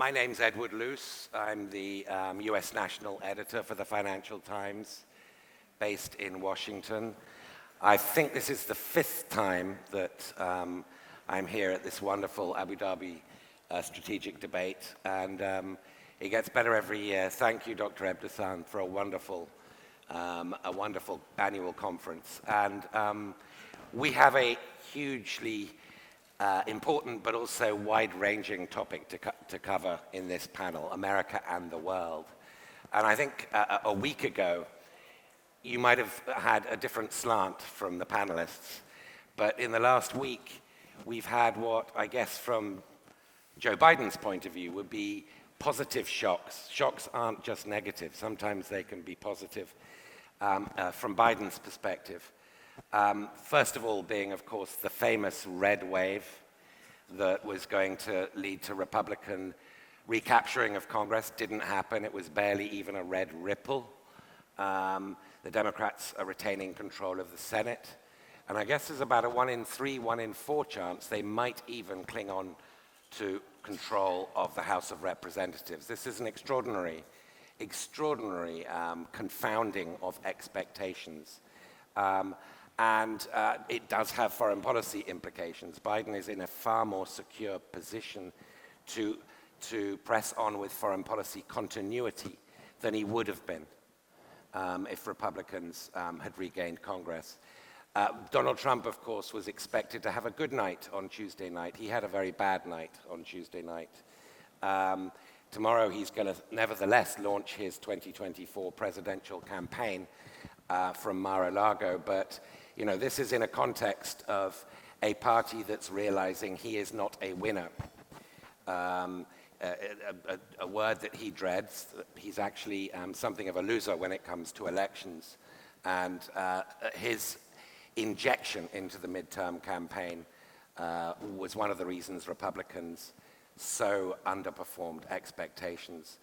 My name's Edward Luce. I'm the US National Editor for the Financial Times, based in Washington. I think this is the 5th time that I'm here at this wonderful Abu Dhabi strategic debate, and it gets better every year. Thank you, Dr. Ebdosan, for a wonderful annual conference. And we have a hugely important but also wide-ranging topic to cover in this panel, America and the world. And I think a week ago, you might have had a different slant from the panelists, but in the last week, we've had what I guess from Joe Biden's point of view would be positive shocks. Shocks aren't just negative. Sometimes they can be positive from Biden's perspective. First of all being, of course, the famous red wave that was going to lead to Republican recapturing of Congress. Didn't happen. It was barely even a red ripple. The Democrats are retaining control of the Senate. And I guess there's about a 1 in 3, 1 in 4 chance they might even cling on to control of the House of Representatives. This is an extraordinary confounding of expectations. And it does have foreign policy implications. Biden is in a far more secure position to press on with foreign policy continuity than he would have been if Republicans had regained Congress. Donald Trump, of course, was expected to have a good night on Tuesday night. He had a very bad night on Tuesday night. Tomorrow he's going to nevertheless launch his 2024 presidential campaign from Mar-a-Lago, but you know, this is in a context of a party that's realizing he is not a winner. A word that he dreads. He's actually something of a loser when it comes to elections, and his injection into the midterm campaign was one of the reasons Republicans so underperformed expectations.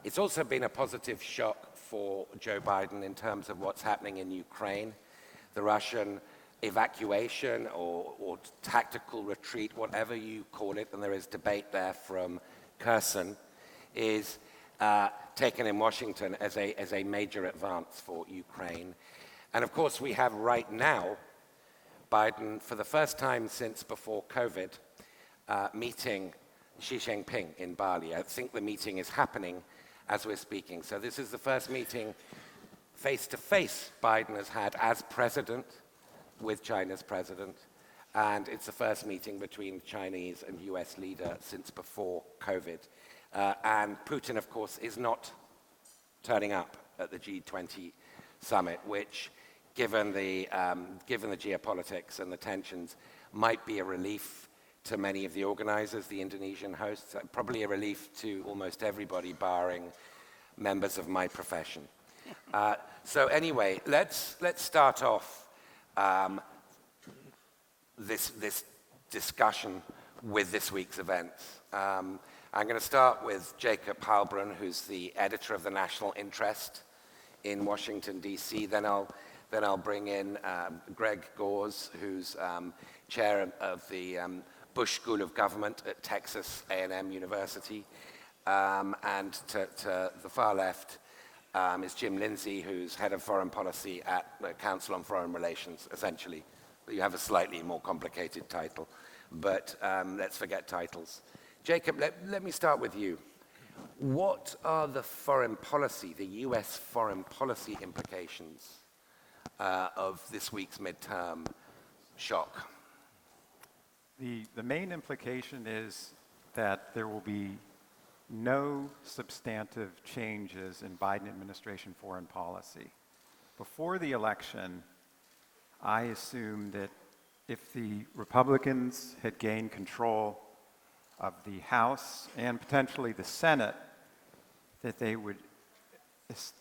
It's also been a positive shock for Joe Biden in terms of what's happening in Ukraine. The Russian evacuation or tactical retreat, whatever you call it, and there is debate there from Kherson, is taken in Washington as a major advance for Ukraine. And of course, we have right now Biden, for the first time since before COVID, meeting Xi Jinping in Bali. I think the meeting is happening as we're speaking. So this is the first meeting face-to-face Biden has had as president with China's president, and it's the first meeting between Chinese and US leader since before COVID. And Putin, of course, is not turning up at the G20 summit, which, given the geopolitics and the tensions, might be a relief to many of the organizers, the Indonesian hosts, probably a relief to almost everybody, barring members of my profession. So anyway, let's start off this discussion with this week's events. I'm going to start with Jacob Heilbrunn, who's the editor of the National Interest in Washington, D.C. Then I'll bring in Greg Gause, who's chair of the Bush School of Government at Texas A&M University. And to the far left is Jim Lindsay, who's head of foreign policy at the Council on Foreign Relations, essentially. You have a slightly more complicated title, but let's forget titles. Jacob, let me start with you. What are the US foreign policy implications of this week's midterm shock? The main implication is that there will be no substantive changes in Biden administration foreign policy. Before the election, I assumed that if the Republicans had gained control of the House and potentially the Senate, that they would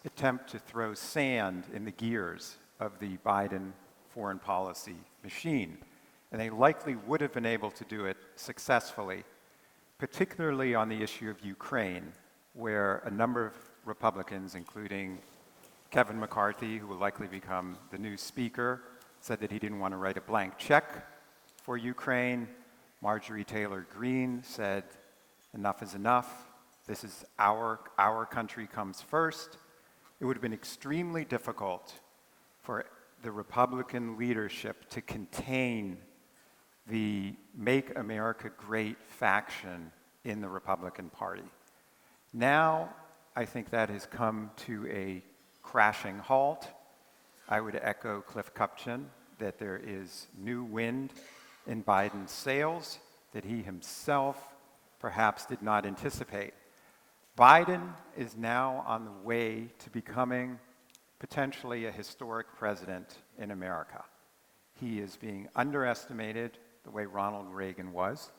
attempt to throw sand in the gears of the Biden foreign policy machine. And they likely would have been able to do it successfully, particularly on the issue of Ukraine, where a number of Republicans, including Kevin McCarthy, who will likely become the new speaker, said that he didn't want to write a blank check for Ukraine. Marjorie Taylor Greene said enough is enough, this is our country comes first, it would have been extremely difficult for the Republican leadership to contain the Make America Great faction in the Republican Party. Now, I think that has come to a crashing halt. I would echo Cliff Kupchan that there is new wind in Biden's sails that he himself perhaps did not anticipate. Biden is now on the way to becoming potentially a historic president in America. He is being underestimated the way Ronald Reagan was.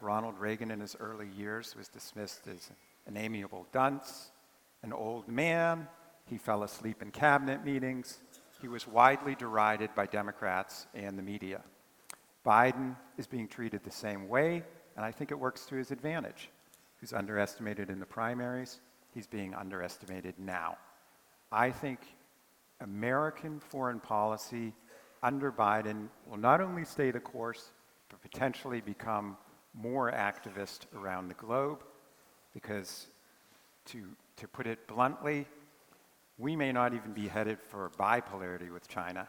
Ronald Reagan in his early years was dismissed as an amiable dunce, an old man. He fell asleep in cabinet meetings. He was widely derided by Democrats and the media. Biden is being treated the same way, and I think it works to his advantage. He's underestimated in the primaries. He's being underestimated now. I think American foreign policy under Biden will not only stay the course, but potentially become more activist around the globe, because to put it bluntly, we may not even be headed for bipolarity with China.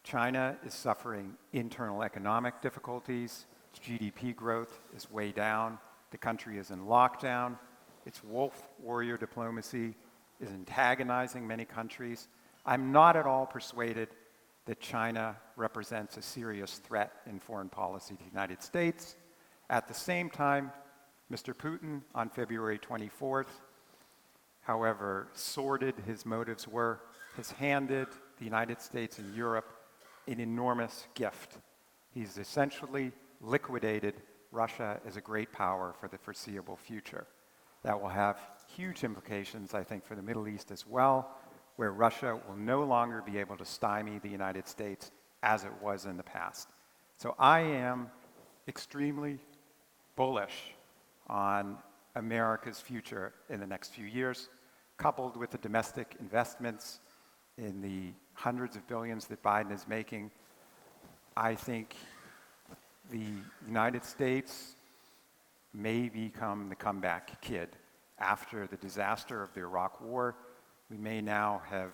China is suffering internal economic difficulties. Its GDP growth is way down. The country is in lockdown. Its wolf warrior diplomacy is antagonizing many countries. I'm not at all persuaded that China represents a serious threat in foreign policy to the United States. At the same time, Mr. Putin on February 24th, however sordid his motives were, has handed the United States and Europe an enormous gift. He's essentially liquidated Russia as a great power for the foreseeable future. That will have huge implications, I think, for the Middle East as well, where Russia will no longer be able to stymie the United States as it was in the past. So I am extremely bullish on America's future in the next few years, coupled with the domestic investments in the hundreds of billions that Biden is making. I think the United States may become the comeback kid. After the disaster of the Iraq War, we may now have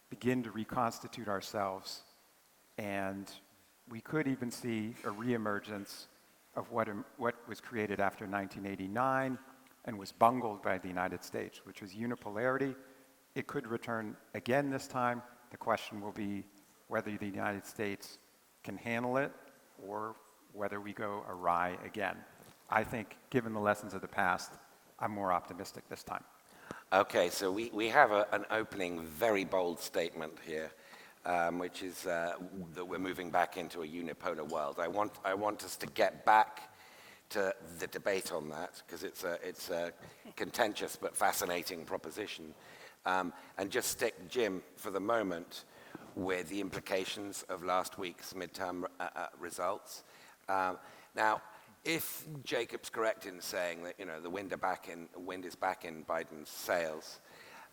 begin to reconstitute ourselves, and we could even see a reemergence of what was created after 1989 and was bungled by the United States, which was unipolarity. It could return again this time. The question will be whether the United States can handle it or whether we go awry again. I think, given the lessons of the past, I'm more optimistic this time. Okay, so we have an opening, very bold statement here, which is that we're moving back into a unipolar world. I want us to get back to the debate on that, because it's a contentious but fascinating proposition. And just stick, Jim, for the moment, with the implications of last week's midterm results. Now, if Jacob's correct in saying that the wind is back in Biden's sails,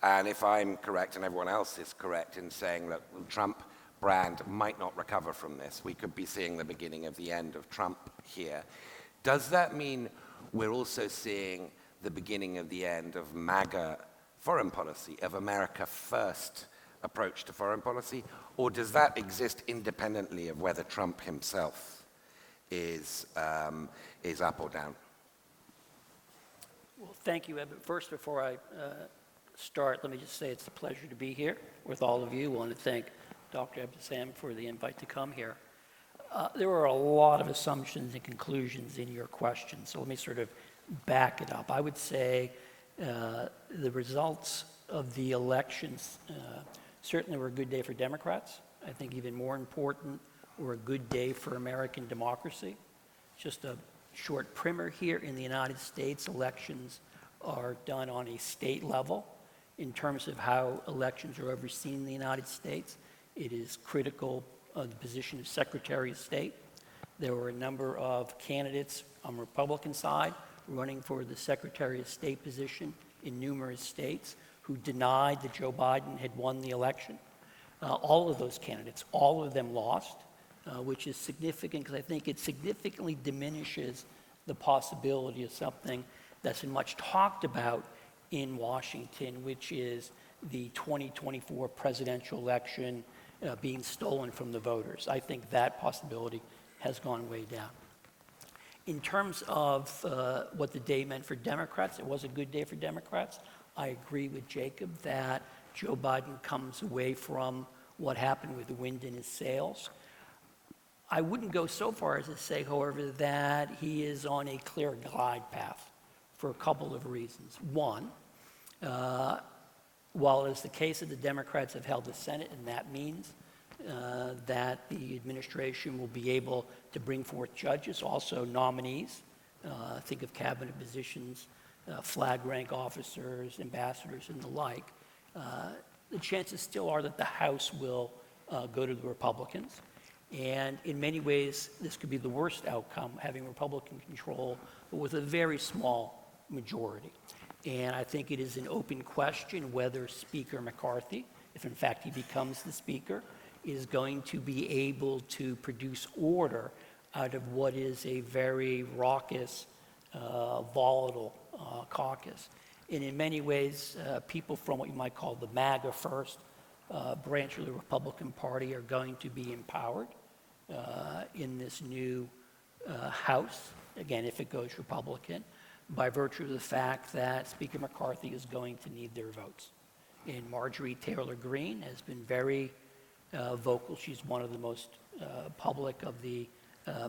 and if I'm correct and everyone else is correct in saying that the Trump brand might not recover from this, we could be seeing the beginning of the end of Trump here. Does that mean we're also seeing the beginning of the end of MAGA foreign policy, of America First approach to foreign policy, or does that exist independently of whether Trump himself is up or down? Well, thank you, Ed. But first, before I start, let me just say it's a pleasure to be here with all of you. I want to thank Dr. Abdeslam for the invite to come here. There were a lot of assumptions and conclusions in your question, so let me sort of back it up. I would say the results of the elections certainly were a good day for Democrats. I think even more important, were a good day for American democracy. Just a short primer here. In the United States, elections are done on a state level. In terms of how elections are overseen in the United States, it is critical of the position of Secretary of State. There were a number of candidates on the Republican side running for the Secretary of State position in numerous states who denied that Joe Biden had won the election. All of those candidates, all of them lost, which is significant because I think it significantly diminishes the possibility of something that's been much talked about in Washington, which is the 2024 presidential election being stolen from the voters. I think that possibility has gone way down. In terms of what the day meant for Democrats, it was a good day for Democrats. I agree with Jacob that Joe Biden comes away from what happened with the wind in his sails. I wouldn't go so far as to say, however, that he is on a clear glide path for a couple of reasons. One, while it is the case that the Democrats have held the Senate, and that means that the administration will be able to bring forth judges, also nominees, think of cabinet positions, flag rank officers, ambassadors, and the like, the chances still are that the House will go to the Republicans. And in many ways, this could be the worst outcome, having Republican control, but with a very small majority. And I think it is an open question whether Speaker McCarthy, if in fact he becomes the Speaker, is going to be able to produce order out of what is a very raucous, volatile caucus. And in many ways, people from what you might call the MAGA first branch of the Republican Party are going to be empowered in this new House, again, if it goes Republican, by virtue of the fact that Speaker McCarthy is going to need their votes. And Marjorie Taylor Greene has been very vocal. She's one of the most public of the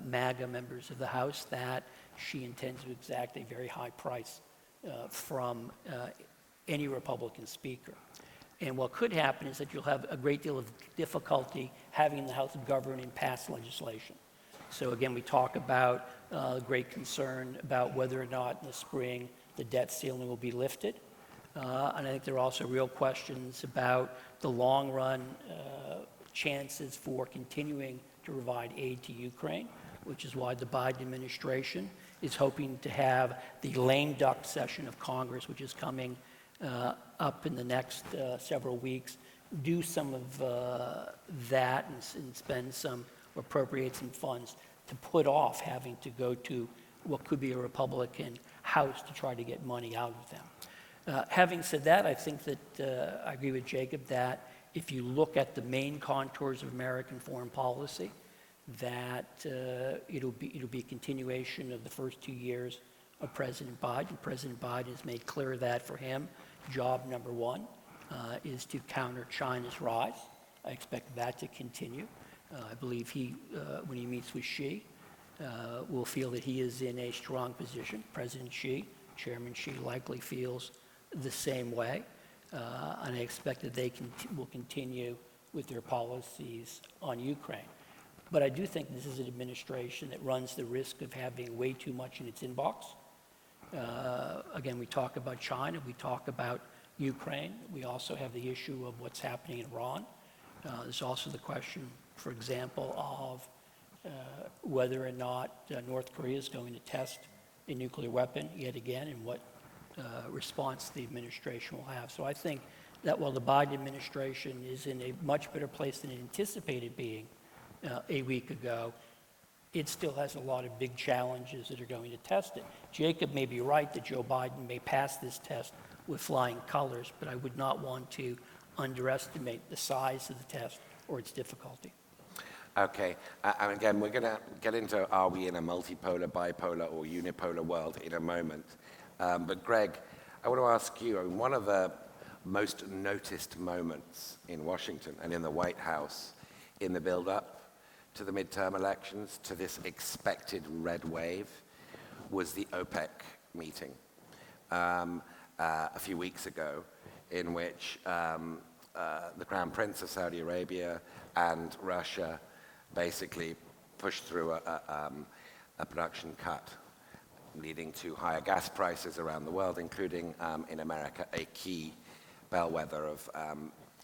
MAGA members of the House, that she intends to exact a very high price from any Republican speaker. And what could happen is that you'll have a great deal of difficulty having the House govern and pass legislation. So again, we talk about great concern about whether or not in the spring the debt ceiling will be lifted. And I think there are also real questions about the long run chances for continuing to provide aid to Ukraine, which is why the Biden administration is hoping to have the lame duck session of Congress, which is coming up in the next several weeks, do some of that and spend some, appropriate some funds to put off having to go to what could be a Republican House to try to get money out of them. Having said that, I think that I agree with Jacob that if you look at the main contours of American foreign policy, that it'll be a continuation of the first 2 years of President Biden. President Biden has made clear that for him, job number one is to counter China's rise. I expect that to continue. I believe he, when he meets with Xi, will feel that he is in a strong position. President Xi, Chairman Xi likely feels the same way. And I expect that they will continue with their policies on Ukraine. But I do think this is an administration that runs the risk of having way too much in its inbox. Again, we talk about China, we talk about Ukraine. We also have the issue of what's happening in Iran. There's also the question, for example, of whether or not North Korea is going to test a nuclear weapon yet again, and what response the administration will have. So I think that while the Biden administration is in a much better place than it anticipated being a week ago, it still has a lot of big challenges that are going to test it. Jacob may be right that Joe Biden may pass this test with flying colors, but I would not want to underestimate the size of the test or its difficulty. Okay, and again, we're going to get into are we in a multipolar, bipolar, or unipolar world in a moment. But Greg, I want to ask you, one of the most noticed moments in Washington and in the White House in the build-up to the midterm elections, to this expected red wave, was the OPEC meeting a few weeks ago, in which the Crown Prince of Saudi Arabia and Russia basically pushed through a production cut, leading to higher gas prices around the world, including in America, a key bellwether of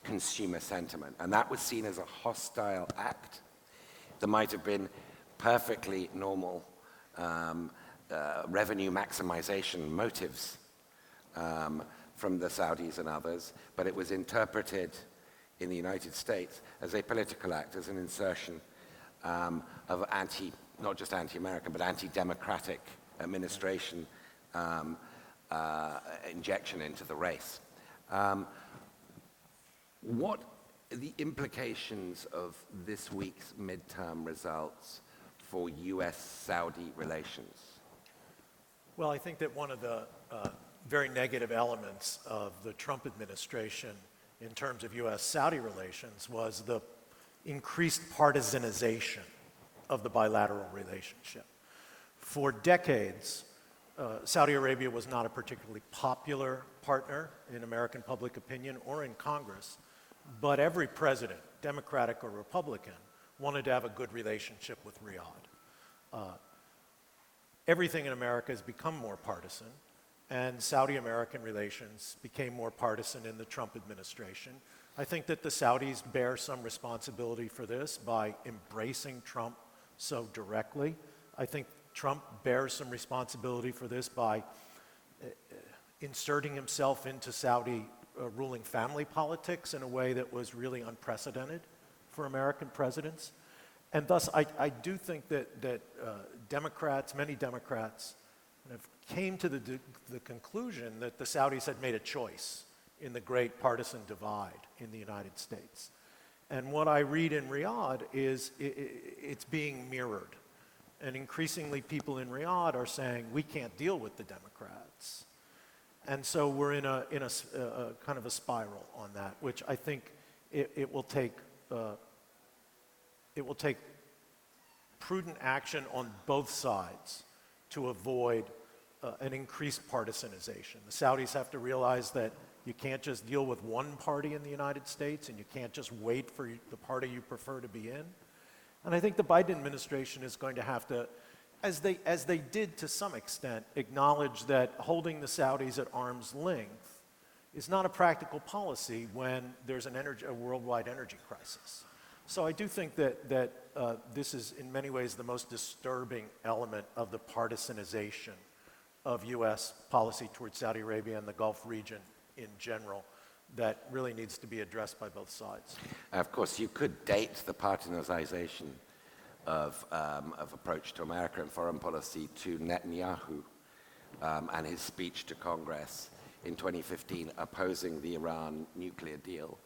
consumer sentiment. And that was seen as a hostile act. There might have been perfectly normal revenue maximization motives from the Saudis and others, but it was interpreted in the United States as a political act, as an insertion of not just anti-American, but anti-democratic administration injection into the race. What are the implications of this week's midterm results for U.S.-Saudi relations? Well, I think that one of the very negative elements of the Trump administration in terms of U.S.-Saudi relations was the increased partisanization of the bilateral relationship. For decades, Saudi Arabia was not a particularly popular partner in American public opinion or in Congress, but every president, Democratic or Republican, wanted to have a good relationship with Riyadh. Everything in America has become more partisan, and Saudi-American relations became more partisan in the Trump administration. I think that the Saudis bear some responsibility for this by embracing Trump so directly. I think Trump bears some responsibility for this by inserting himself into Saudi ruling family politics in a way that was really unprecedented for American presidents. And thus, I do think that Democrats, many Democrats, came to the conclusion that the Saudis had made a choice in the great partisan divide in the United States. And what I read in Riyadh is it's being mirrored. And increasingly people in Riyadh are saying, we can't deal with the Democrats. And so we're in a kind of a spiral on that, which I think it will take prudent action on both sides to avoid an increased partisanization. The Saudis have to realize that you can't just deal with one party in the United States, and you can't just wait for the party you prefer to be in. And I think the Biden administration is going to have to, as they did to some extent, acknowledge that holding the Saudis at arm's length is not a practical policy when there's a worldwide energy crisis. So I do think that this is in many ways the most disturbing element of the partisanization of U.S. policy towards Saudi Arabia and the Gulf region in general that really needs to be addressed by both sides. Of course, you could date the partisanization of approach to America and foreign policy to Netanyahu and his speech to Congress in 2015 opposing the Iran nuclear deal.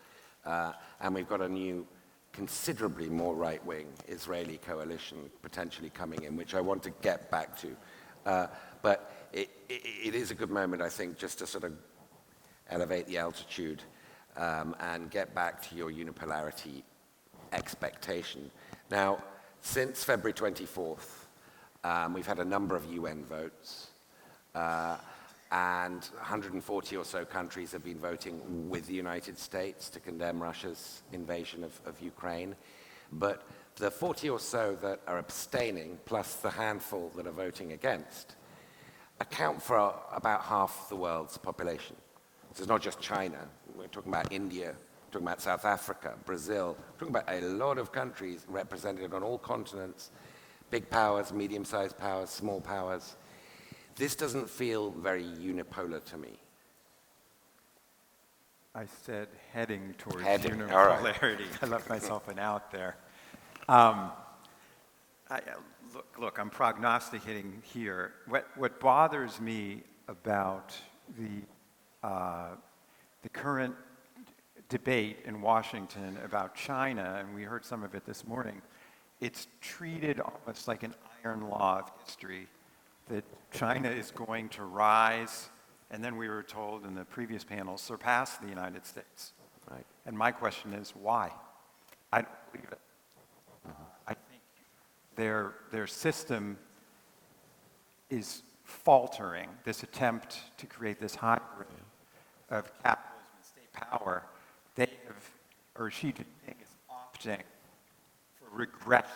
And we've got a new, considerably more right-wing Israeli coalition potentially coming in, which I want to get back to. But it is a good moment, I think, just to sort of elevate the altitude and get back to your unipolarity expectation. Now, since February 24th, we've had a number of UN votes, and 140 or so countries have been voting with the United States to condemn Russia's invasion of Ukraine. But the 40 or so that are abstaining, plus the handful that are voting against, account for about half the world's population. So it's not just China. We're talking about India, we're talking about South Africa, Brazil, we're talking about a lot of countries represented on all continents, big powers, medium-sized powers, small powers. This doesn't feel very unipolar to me. I said heading towards Heading, all right. unipolarity. I left myself an out there. Look, I'm prognosticating here. What bothers me about the current debate in Washington about China, and we heard some of it this morning, it's treated almost like an iron law of history that China is going to rise, and then we were told in the previous panel, surpass the United States. Right. And my question is, why? I don't believe it. I think their system is faltering, this attempt to create this hybrid of capitalism and state power. They have, or Xi Jinping is opting for regression.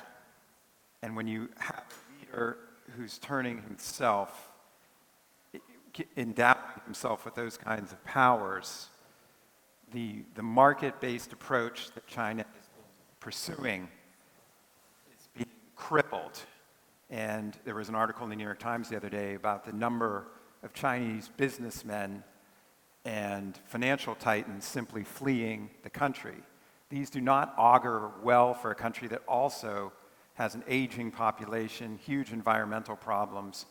And when you have a leader who's turning himself, endowing himself with those kinds of powers, the market-based approach that China is pursuing is being crippled. And there was an article in the New York Times the other day about the number of Chinese businessmen and financial titans simply fleeing the country. These do not augur well for a country that also has an aging population, huge environmental problems.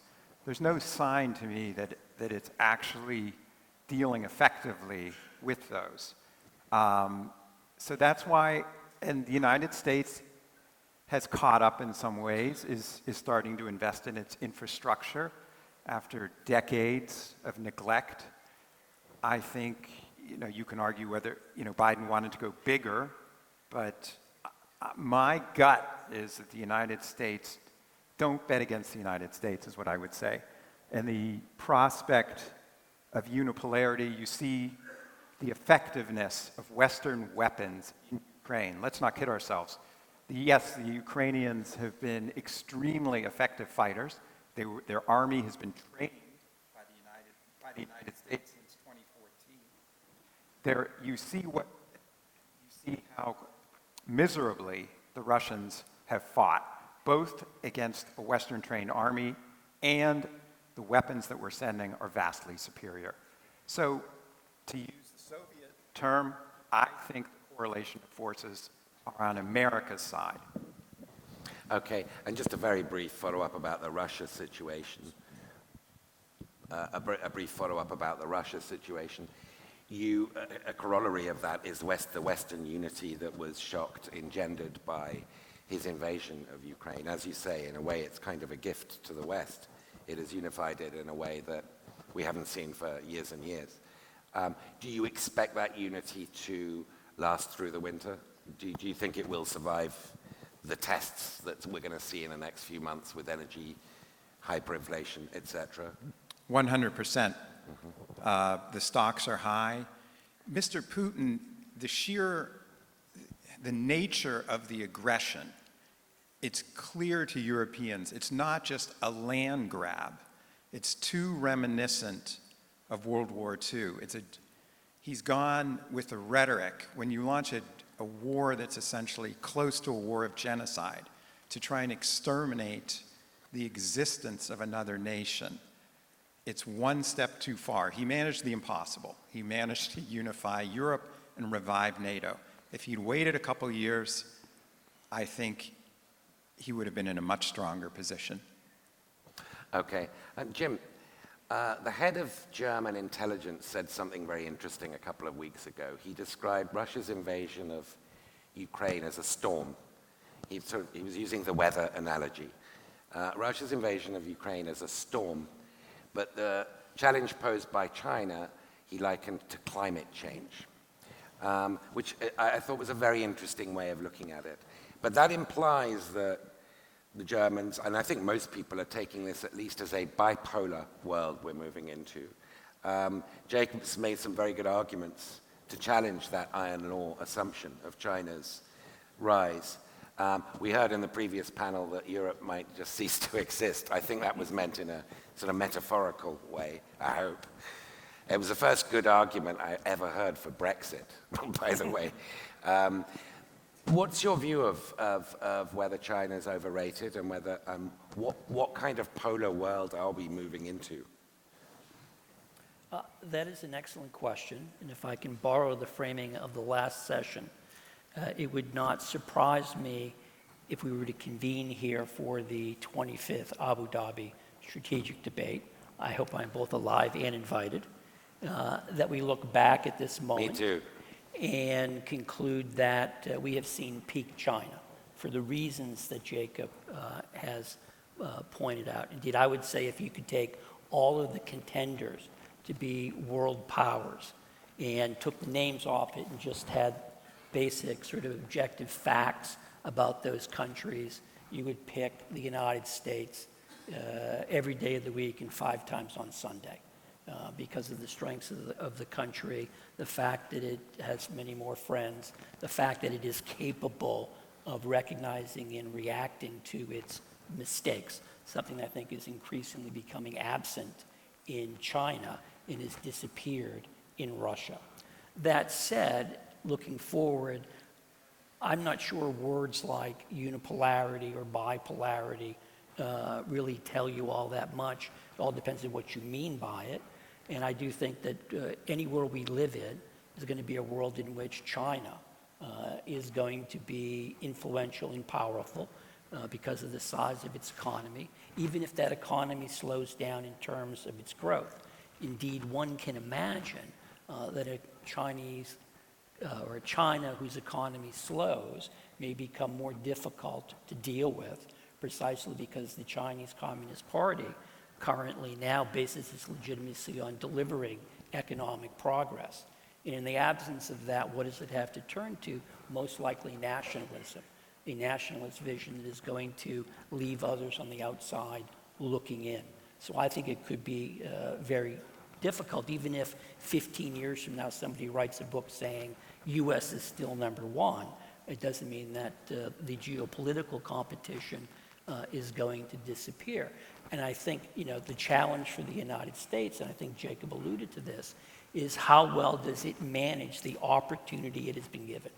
there's no sign to me that it's actually dealing effectively with those. So that's why, and the United States has caught up in some ways, is starting to invest in its infrastructure after decades of neglect. I think, you can argue whether, Biden wanted to go bigger, but my gut is that the United States, don't bet against the United States is what I would say. And the prospect of unipolarity, you see the effectiveness of Western weapons in Ukraine. Let's not kid ourselves. Yes, the Ukrainians have been extremely effective fighters. Their army has been trained by the United States since 2014. You see how miserably the Russians have fought, both against a Western-trained army and the weapons that we're sending are vastly superior. So, to use the Soviet term, I think the correlation of forces are on America's side. Okay, and just a very brief follow-up about the Russia situation. A brief follow-up about the Russia situation. A corollary of that is the Western unity that was engendered by his invasion of Ukraine. As you say, in a way, it's kind of a gift to the West. It has unified it in a way that we haven't seen for years and years. Do you expect that unity to last through the winter? Do you think it will survive the tests that we're going to see in the next few months with energy, hyperinflation, etc.? 100%. The stocks are high. Mr. Putin, the nature of the aggression, it's clear to Europeans, it's not just a land grab. It's too reminiscent of World War II. He's gone with the rhetoric. When you launch a war that's essentially close to a war of genocide to try and exterminate the existence of another nation, it's one step too far. He managed the impossible. He managed to unify Europe and revive NATO. If he'd waited a couple years, I think he would have been in a much stronger position. Okay. Jim, the head of German intelligence said something very interesting a couple of weeks ago. He described Russia's invasion of Ukraine as a storm. He was using the weather analogy. Russia's invasion of Ukraine as a storm, but the challenge posed by China he likened to climate change, which I thought was a very interesting way of looking at it. But that implies that the Germans, and I think most people are taking this at least as a bipolar world we're moving into. Jacob's made some very good arguments to challenge that iron law assumption of China's rise. We heard in the previous panel that Europe might just cease to exist. I think that was meant in a sort of metaphorical way, I hope. It was the first good argument I ever heard for Brexit, by the way. What's your view of whether China's overrated and whether what kind of polar world are we moving into? That is an excellent question, and if I can borrow the framing of the last session, it would not surprise me if we were to convene here for the 25th Abu Dhabi strategic debate. I hope I'm both alive and invited. That we look back at this moment. Me too. And conclude that we have seen peak China for the reasons that Jacob has pointed out. Indeed, I would say if you could take all of the contenders to be world powers and took the names off it and just had basic sort of objective facts about those countries, you would pick the United States every day of the week and 5 times on Sunday. Because of the strengths of the country, the fact that it has many more friends, the fact that it is capable of recognizing and reacting to its mistakes, something I think is increasingly becoming absent in China and has disappeared in Russia. That said, looking forward, I'm not sure words like unipolarity or bipolarity really tell you all that much. It all depends on what you mean by it. And I do think that any world we live in is going to be a world in which China is going to be influential and powerful, because of the size of its economy, even if that economy slows down in terms of its growth. Indeed, one can imagine that a Chinese or a China whose economy slows may become more difficult to deal with, precisely because the Chinese Communist Party currently now bases its legitimacy on delivering economic progress. And in the absence of that, what does it have to turn to? Most likely nationalism, a nationalist vision that is going to leave others on the outside looking in. So I think it could be very difficult, even if 15 years from now somebody writes a book saying U.S. is still number one. It doesn't mean that the geopolitical competition is going to disappear. And I think, the challenge for the United States, and I think Jacob alluded to this, is how well does it manage the opportunity it has been given.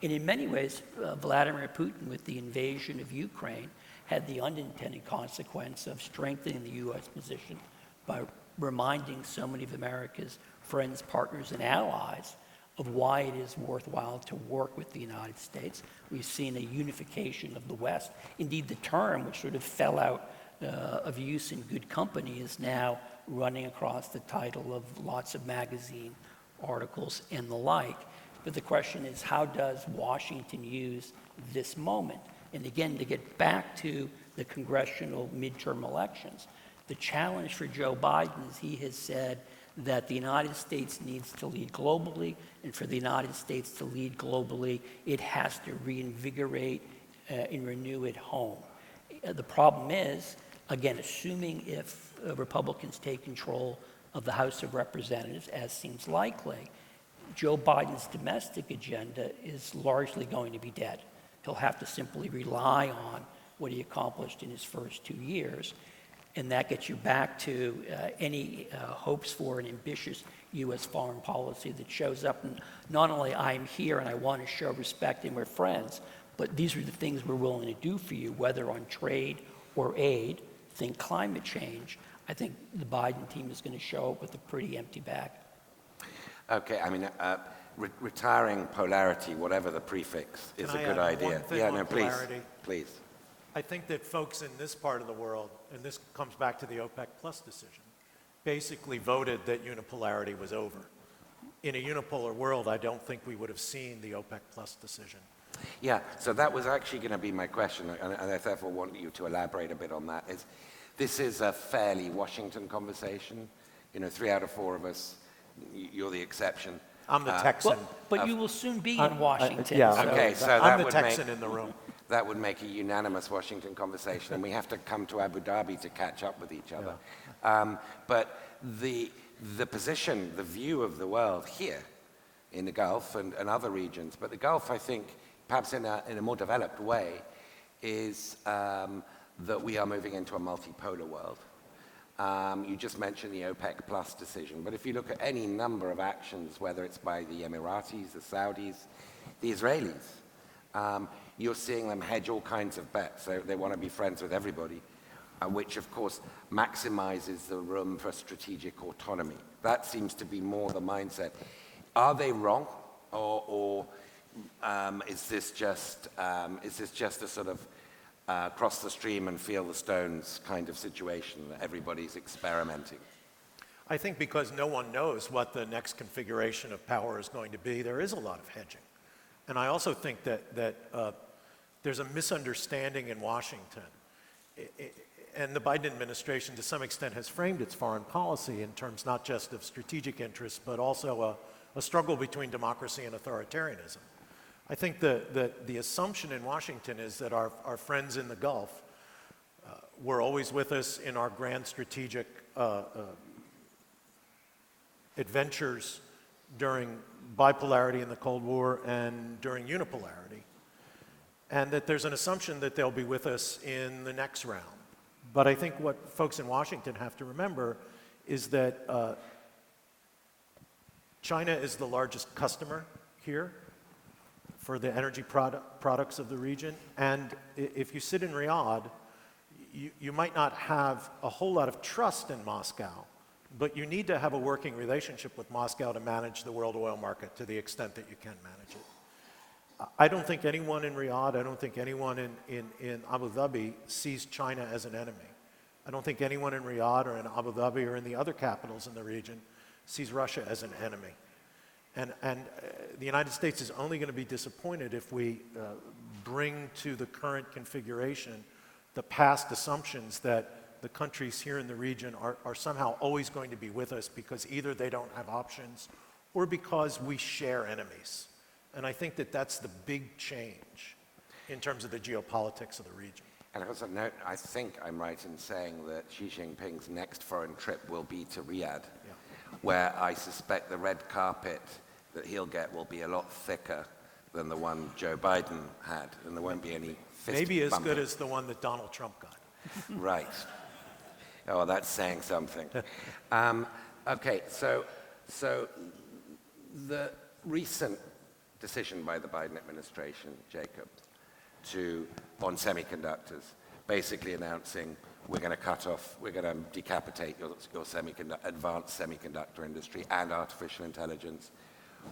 And in many ways, Vladimir Putin, with the invasion of Ukraine, had the unintended consequence of strengthening the U.S. position by reminding so many of America's friends, partners, and allies of why it is worthwhile to work with the United States. We've seen a unification of the West. Indeed, the term, which sort of fell out of use in good company, is now running across the title of lots of magazine articles and the like. But the question is, how does Washington use this moment? And again, to get back to the congressional midterm elections, the challenge for Joe Biden is he has said that the United States needs to lead globally, and for the United States to lead globally, it has to reinvigorate and renew at home. The problem is, again, assuming if Republicans take control of the House of Representatives, as seems likely, Joe Biden's domestic agenda is largely going to be dead. He'll have to simply rely on what he accomplished in his first 2 years. And that gets you back to any hopes for an ambitious U.S. foreign policy that shows up. And not only I'm here and I want to show respect and we're friends, but these are the things we're willing to do for you, whether on trade or aid. Think climate change. I think the Biden team is going to show up with a pretty empty bag. Okay, I mean, retiring polarity, whatever the prefix, is a good idea. Yeah, no, please, please. I think that folks in this part of the world, and this comes back to the OPEC Plus decision, basically voted that unipolarity was over. In a unipolar world, I don't think we would have seen the OPEC Plus decision. Yeah, so that was actually going to be my question, and I therefore want you to elaborate a bit on that. This is a fairly Washington conversation. 3 out of 4 of us, you're the exception. I'm the Texan. But you will soon be in Washington. Yeah, so. Okay, so that I'm the would Texan in the room. That would make a unanimous Washington conversation, and we have to come to Abu Dhabi to catch up with each other. Yeah. But the position, the view of the world here in the Gulf and other regions, but the Gulf, I think, perhaps in a more developed way, is that we are moving into a multipolar world. You just mentioned the OPEC Plus decision, but if you look at any number of actions, whether it's by the Emiratis, the Saudis, the Israelis, you're seeing them hedge all kinds of bets. They want to be friends with everybody, which of course maximizes the room for strategic autonomy. That seems to be more the mindset. Are they wrong, or is this just a sort of cross the stream and feel the stones kind of situation that everybody's experimenting? I think because no one knows what the next configuration of power is going to be, there is a lot of hedging. And I also think that there's a misunderstanding in Washington. And the Biden administration, to some extent, has framed its foreign policy in terms not just of strategic interests, but also a struggle between democracy and authoritarianism. I think the assumption in Washington is that our friends in the Gulf were always with us in our grand strategic adventures during bipolarity in the Cold War and during unipolarity, and that there's an assumption that they'll be with us in the next round. But I think what folks in Washington have to remember is that China is the largest customer here for the energy products of the region. And if you sit in Riyadh, you might not have a whole lot of trust in Moscow, but you need to have a working relationship with Moscow to manage the world oil market to the extent that you can manage it. I don't think anyone in Riyadh, I don't think anyone in Abu Dhabi sees China as an enemy. I don't think anyone in Riyadh or in Abu Dhabi or in the other capitals in the region sees Russia as an enemy. And the United States is only going to be disappointed if we bring to the current configuration the past assumptions that the countries here in the region are somehow always going to be with us because either they don't have options or because we share enemies. And I think that that's the big change in terms of the geopolitics of the region. And also note, I think I'm right in saying that Xi Jinping's next foreign trip will be to Riyadh, where I suspect the red carpet that he'll get will be a lot thicker than the one Joe Biden had, and there won't be any fist Maybe as bumping. good as the one that Donald Trump got. Right. Oh, that's saying something. Okay, so the recent decision by the Biden administration, Jacob, on semiconductors, basically announcing we're going to cut off, we're going to decapitate your advanced semiconductor industry and artificial intelligence.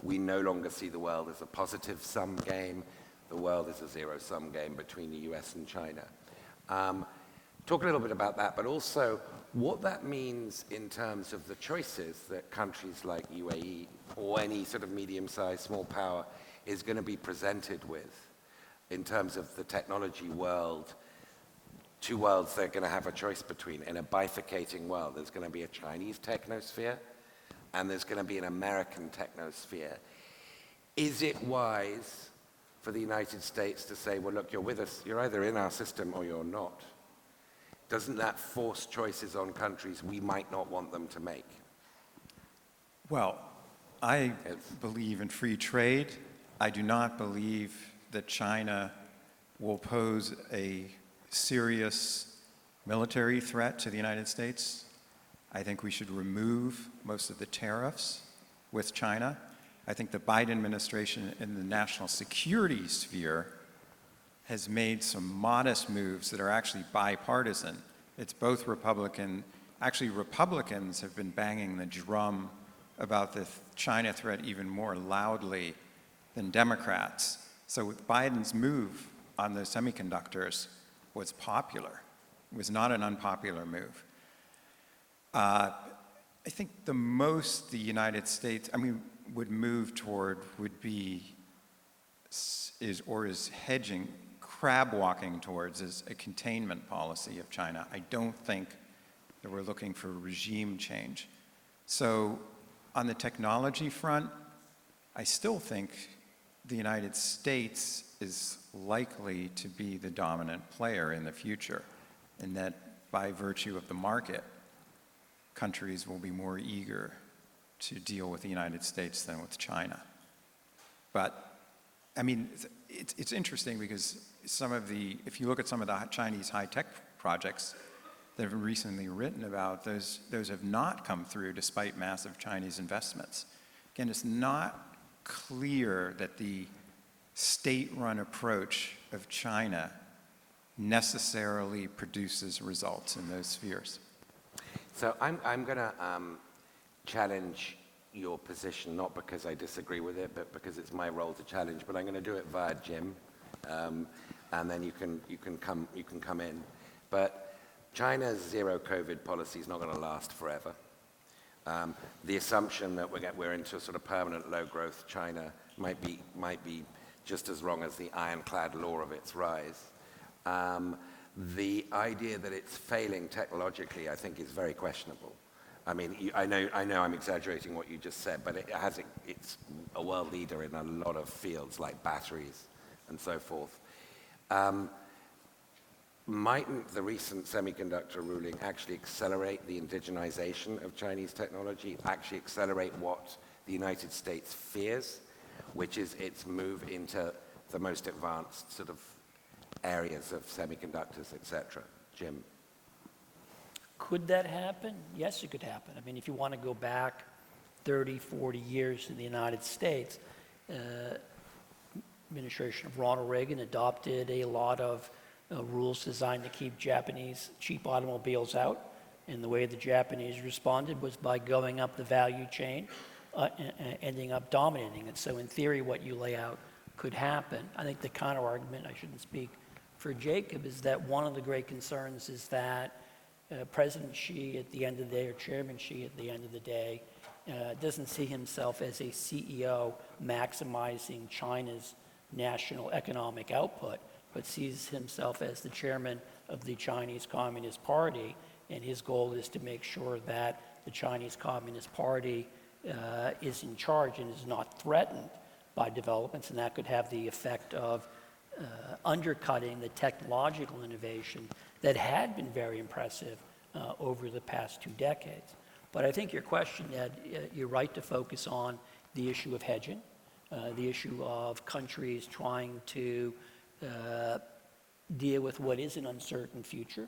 We no longer see the world as a positive-sum game. The world is a zero-sum game between the US and China. Talk a little bit about that, but also what that means in terms of the choices that countries like UAE or any sort of medium-sized small power is going to be presented with in terms of the technology world, two worlds they're going to have a choice between. In a bifurcating world, there's going to be a Chinese technosphere and there's going to be an American technosphere. Is it wise for the United States to say, well, look, you're with us, you're either in our system or you're not? Doesn't that force choices on countries we might not want them to make? Well, I believe in free trade. I do not believe that China will pose a serious military threat to the United States. I think we should remove most of the tariffs with China. I think the Biden administration in the national security sphere has made some modest moves that are actually bipartisan. It's both Republican. Actually, Republicans have been banging the drum about the China threat even more loudly than Democrats. So Biden's move on the semiconductors was popular. It was not an unpopular move. I think the most the United States, would move toward would be, is hedging, crab walking towards is a containment policy of China. I don't think that we're looking for regime change. So on the technology front, I still think the United States is likely to be the dominant player in the future, and that by virtue of the market, countries will be more eager to deal with the United States than with China. But, it's interesting because if you look at some of the Chinese high-tech projects that have been recently written about, those have not come through despite massive Chinese investments. Again, it's not clear that the state-run approach of China necessarily produces results in those spheres. So I'm going to challenge your position, not because I disagree with it, but because it's my role to challenge. But I'm going to do it via Jim, and then you can come in. But China's zero COVID policy is not going to last forever. The assumption that we're into a sort of permanent low growth China might be just as wrong as the ironclad law of its rise. The idea that it's failing technologically, I think, is very questionable. I know I'm exaggerating what you just said, but it's a world leader in a lot of fields like batteries and so forth. Mightn't the recent semiconductor ruling actually accelerate the indigenization of Chinese technology, actually accelerate what the United States fears, which is its move into the most advanced sort of areas of semiconductors, et cetera? Jim? Could that happen? Yes, it could happen. If you want to go back 30, 40 years in the United States, administration of Ronald Reagan adopted a lot of rules designed to keep Japanese cheap automobiles out. And the way the Japanese responded was by going up the value chain, ending up dominating it. So in theory, what you lay out could happen. I think the counter argument, I shouldn't speak for Jacob, is that one of the great concerns is that President Xi at the end of the day, or Chairman Xi at the end of the day, doesn't see himself as a CEO maximizing China's national economic output, but sees himself as the chairman of the Chinese Communist Party, and his goal is to make sure that the Chinese Communist Party is in charge and is not threatened by developments, and that could have the effect of undercutting the technological innovation that had been very impressive over the past 2 decades. But I think your question, Ed, you're right to focus on the issue of hedging, the issue of countries trying to deal with what is an uncertain future.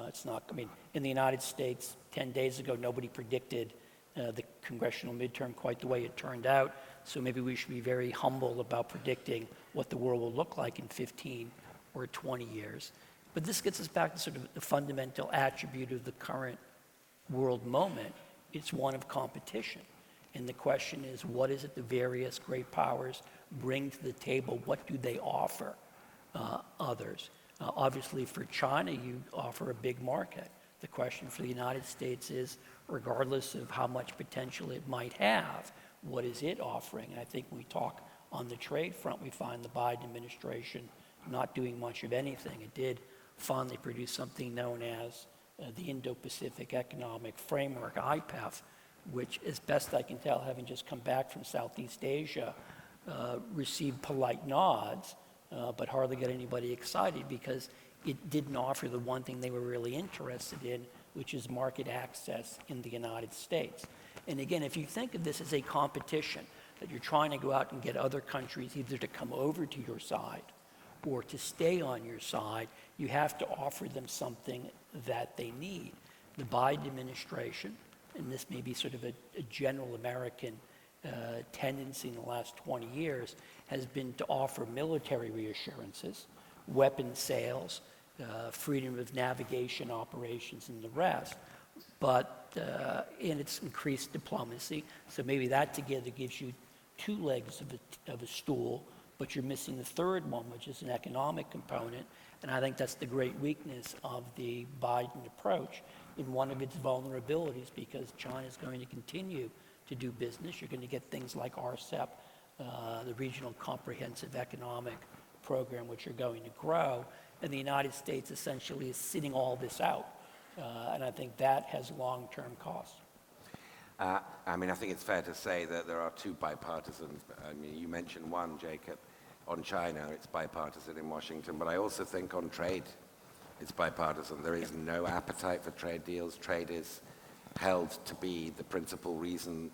It's not, I mean, in the United States, 10 days ago, nobody predicted the congressional midterm quite the way it turned out. So maybe we should be very humble about predicting what the world will look like in 15 or 20 years. But this gets us back to sort of the fundamental attribute of the current world moment. It's one of competition. And the question is, what is it the various great powers bring to the table? What do they offer others? Obviously, for China, you offer a big market. The question for the United States is, regardless of how much potential it might have, what is it offering? And I think when we talk on the trade front, we find the Biden administration not doing much of anything. It did finally produce something known as the Indo-Pacific Economic Framework, IPEF, which, as best I can tell, having just come back from Southeast Asia, received polite nods, but hardly got anybody excited because it didn't offer the one thing they were really interested in, which is market access in the United States. And again, if you think of this as a competition, that you're trying to go out and get other countries either to come over to your side or to stay on your side, you have to offer them something that they need. The Biden administration, and this may be sort of a general American tendency in the last 20 years, has been to offer military reassurances, weapons sales, freedom of navigation operations, and the rest. But in its increased diplomacy, so maybe that together gives you 2 legs of a stool, but you're missing the third one, which is an economic component. And I think that's the great weakness of the Biden approach in one of its vulnerabilities, because China is going to continue to do business. You're going to get things like RCEP, the Regional Comprehensive Economic Program, which are going to grow. And the United States essentially is sitting all this out. And I think that has long-term costs. I mean, I think it's fair to say that there are 2 bipartisans. I mean, you mentioned one, Jacob, on China. It's bipartisan in Washington. But I also think on trade, it's bipartisan. There is no appetite for trade deals. Trade is held to be the principal reason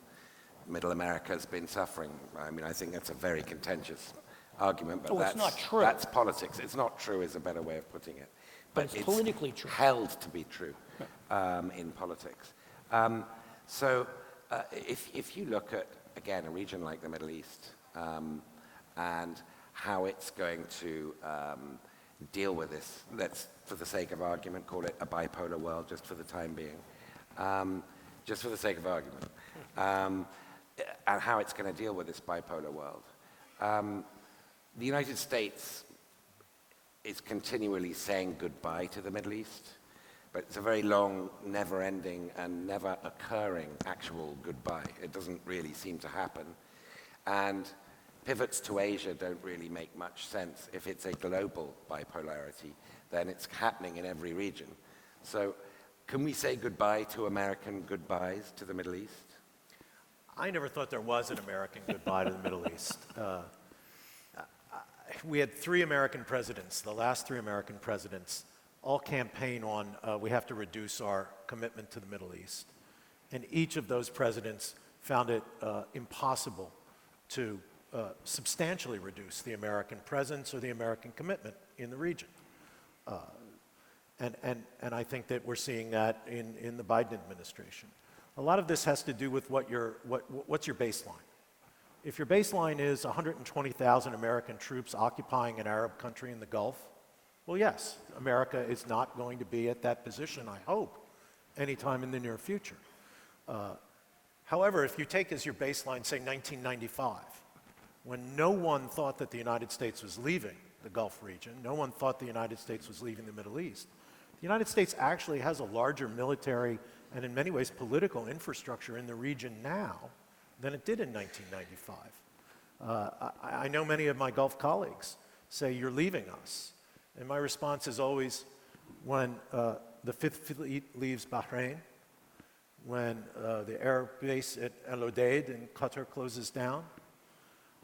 Middle America has been suffering. I mean, I think that's a very contentious argument, but it's not true. That's politics. It's not true is a better way of putting it. But it's politically true. Held to be true in politics. So if you look at, again, a region like the Middle East and how it's going to deal with this, let's, for the sake of argument, call it a bipolar world just for the time being, just for the sake of argument, and how it's going to deal with this bipolar world. The United States is continually saying goodbye to the Middle East, but it's a very long, never-ending and never-occurring actual goodbye. It doesn't really seem to happen. And pivots to Asia don't really make much sense. If it's a global bipolarity, then it's happening in every region. So can we say goodbye to American goodbyes to the Middle East? I never thought there was an American goodbye to the Middle East. We had 3 American presidents, the last 3 American presidents, all campaign on we have to reduce our commitment to the Middle East. And each of those presidents found it impossible to substantially reduce the American presence or the American commitment in the region. And I think that we're seeing that in the Biden administration. A lot of this has to do with what's your baseline. If your baseline is 120,000 American troops occupying an Arab country in the Gulf, well, yes, America is not going to be at that position, I hope, anytime in the near future. However, if you take as your baseline, say, 1995, when no one thought that the United States was leaving the Gulf region, no one thought the United States was leaving the Middle East, the United States actually has a larger military and in many ways political infrastructure in the region now than it did in 1995. I know many of my Gulf colleagues say, you're leaving us. And my response is always, when the Fifth Fleet leaves Bahrain, when the air base at El Udeid in Qatar closes down,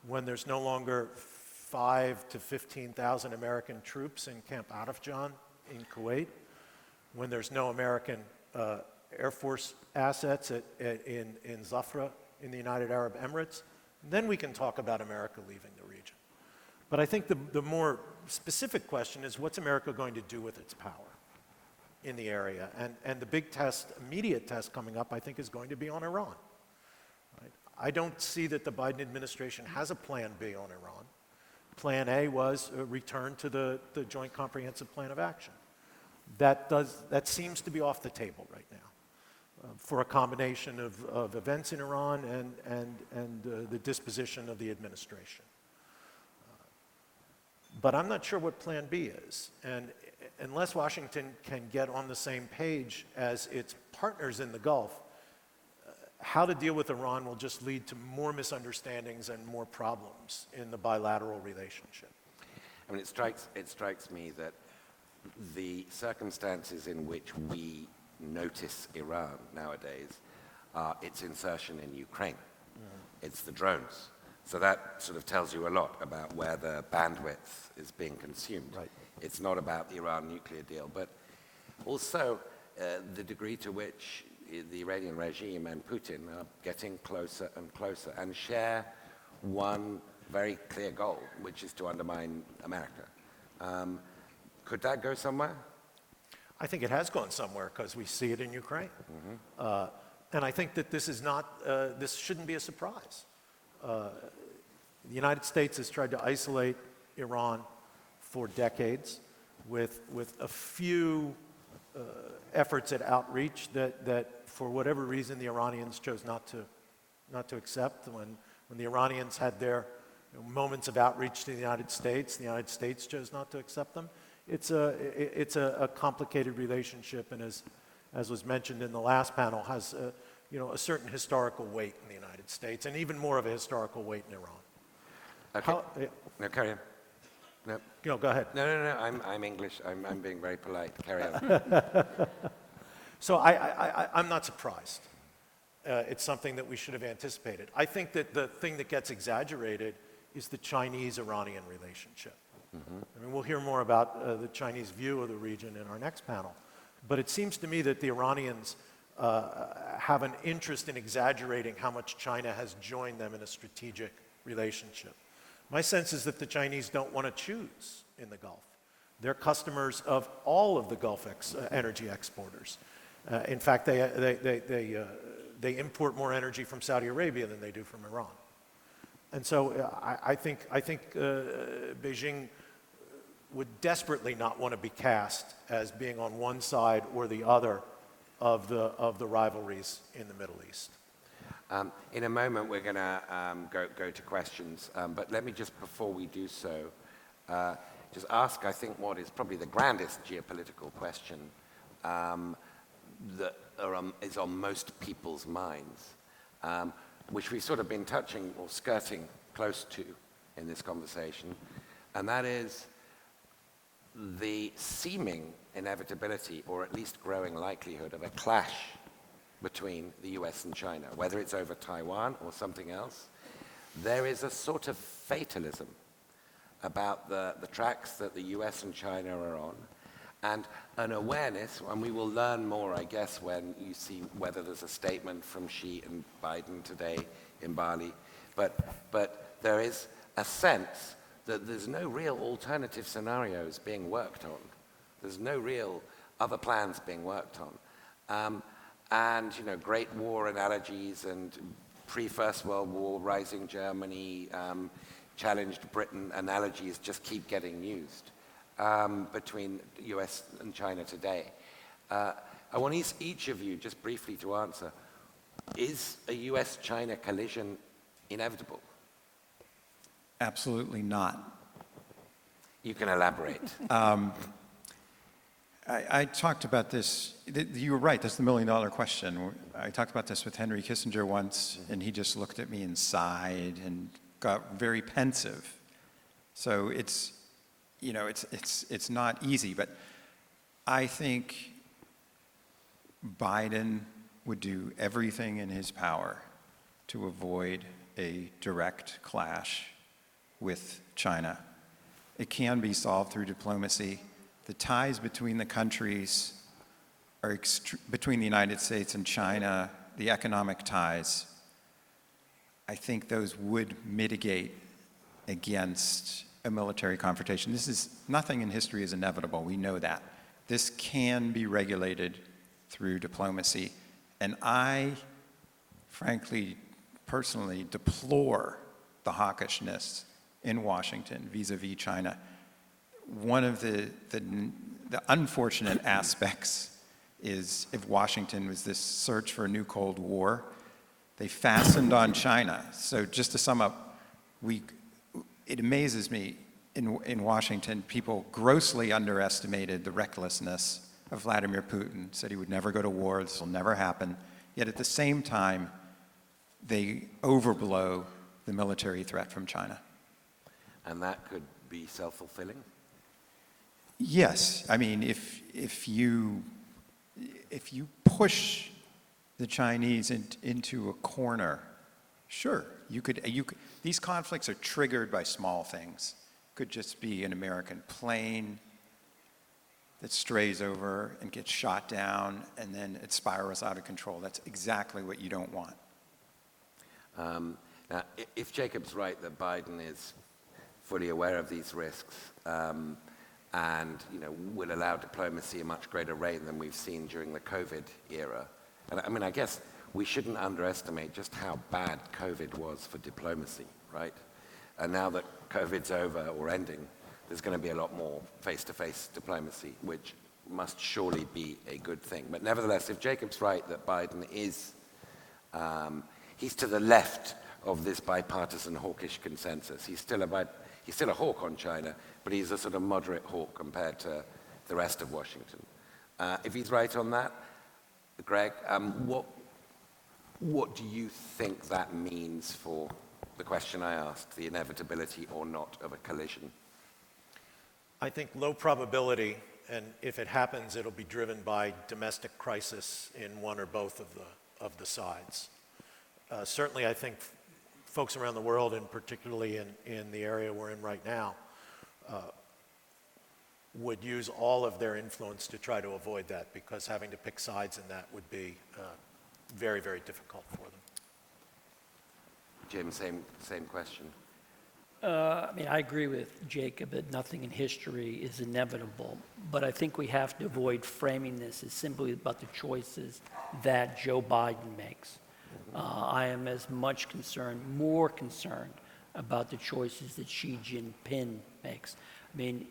when there's no longer 5,000 to 15,000 American troops in Camp Arafjan in Kuwait, when there's no American Air Force assets in Zafra in the United Arab Emirates, then we can talk about America leaving the region. But I think the more specific question is, what's America going to do with its power in the area? And the big test, immediate test coming up, I think, is going to be on Iran. Right? I don't see that the Biden administration has a plan B on Iran. Plan A was a return to the Joint Comprehensive Plan of Action. That seems to be off the table right now for a combination of events in Iran and the disposition of the administration. But I'm not sure what Plan B is. And unless Washington can get on the same page as its partners in the Gulf, how to deal with Iran will just lead to more misunderstandings and more problems in the bilateral relationship. I mean, it strikes me that the circumstances in which we notice Iran nowadays are its insertion in Ukraine. It's the drones. So that sort of tells you a lot about where the bandwidth is being consumed. Right. It's not about the Iran nuclear deal, but also the degree to which the Iranian regime and Putin are getting closer and closer and share one very clear goal, which is to undermine America. Could that go somewhere? I think it has gone somewhere because we see it in Ukraine. And I think that this is not, this shouldn't be a surprise. The United States has tried to isolate Iran for decades with a few efforts at outreach that for whatever reason the Iranians chose not to accept. When the Iranians had their moments of outreach to the United States chose not to accept them. It's a complicated relationship, and as was mentioned in the last panel, has a certain historical weight in the United States, and even more of a historical weight in Iran. Okay. No, carry on. No. No, go ahead. No. I'm English. I'm being very polite. Carry on. So I'm not surprised. It's something that we should have anticipated. I think that the thing that gets exaggerated is the Chinese-Iranian relationship. I mean, we'll hear more about the Chinese view of the region in our next panel. But it seems to me that the Iranians have an interest in exaggerating how much China has joined them in a strategic relationship. My sense is that the Chinese don't want to choose in the Gulf. They're customers of all of the Gulf energy exporters. In fact, they import more energy from Saudi Arabia than they do from Iran. And so I think Beijing would desperately not want to be cast as being on one side or the other of the rivalries in the Middle East. In a moment, we're going to go to questions, but let me just, before we do so, just ask, I think, what is probably the grandest geopolitical question that is on most people's minds, which we've sort of been touching or skirting close to in this conversation, and that is the seeming inevitability, or at least growing likelihood, of a clash between the US and China, whether it's over Taiwan or something else. There is a sort of fatalism about the tracks that the US and China are on, and an awareness, and we will learn more, I guess, when you see whether there's a statement from Xi and Biden today in Bali, but there is a sense that there's no real alternative scenarios being worked on. There's no real other plans being worked on. And, Great War analogies and pre-First World War, rising Germany, challenged Britain analogies just keep getting used between US and China today. I want each of you just briefly to answer, is a US-China collision inevitable? Absolutely not. You can elaborate. I talked about this, you were right, that's the million-dollar question. I talked about this with Henry Kissinger once, and he just looked at me and sighed and got very pensive. So it's, you know, it's not easy, but I think Biden would do everything in his power to avoid a direct clash with China. It can be solved through diplomacy. The ties between the countries are between the United States and China, the economic ties, I think those would mitigate against a military confrontation. Nothing in history is inevitable, we know that. This can be regulated through diplomacy. And I, frankly, personally deplore the hawkishness in Washington vis-a-vis China. One of the unfortunate aspects is if Washington was this search for a new Cold War, they fastened on China. So just to sum up, it amazes me in Washington, people grossly underestimated the recklessness of Vladimir Putin, said he would never go to war, this will never happen. Yet at the same time, they overblow the military threat from China. And that could be self-fulfilling? Yes, I mean, if you push the Chinese into a corner, sure, you could. These conflicts are triggered by small things. Could just be an American plane that strays over and gets shot down, and then it spirals out of control. That's exactly what you don't want. Now, if Jacob's right that Biden is fully aware of these risks, and will allow diplomacy a much greater rate than we've seen during the COVID era. And I mean, I guess we shouldn't underestimate just how bad COVID was for diplomacy, right? And now that COVID's over or ending, there's going to be a lot more face-to-face diplomacy, which must surely be a good thing. But nevertheless, if Jacob's right that Biden is, he's to the left of this bipartisan hawkish consensus. He's still a hawk on China, but he's a sort of moderate hawk compared to the rest of Washington. If he's right on that, Greg, what do you think that means for the question I asked, the inevitability or not of a collision? I think low probability, and if it happens, it'll be driven by domestic crisis in one or both of the sides. Certainly, I think folks around the world, and particularly in the area we're in right now, would use all of their influence to try to avoid that, because having to pick sides in that would be very, very difficult for them. Jim, same question. I mean, I agree with Jacob that nothing in history is inevitable, but I think we have to avoid framing this as simply about the choices that Joe Biden makes. I am as much concerned, more concerned about the choices that Xi Jinping makes. I mean,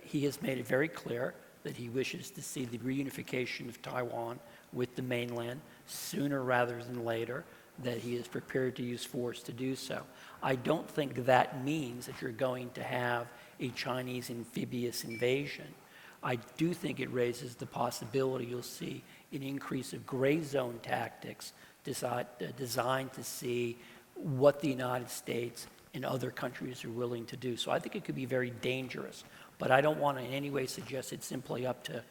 he has made it very clear that he wishes to see the reunification of Taiwan with the mainland sooner rather than later, that he is prepared to use force to do so. I don't think that means that you're going to have a Chinese amphibious invasion. I do think it raises the possibility you'll see an increase of gray zone tactics designed to see what the United States and other countries are willing to do. So I think it could be very dangerous, but I don't want to in any way suggest it's simply up to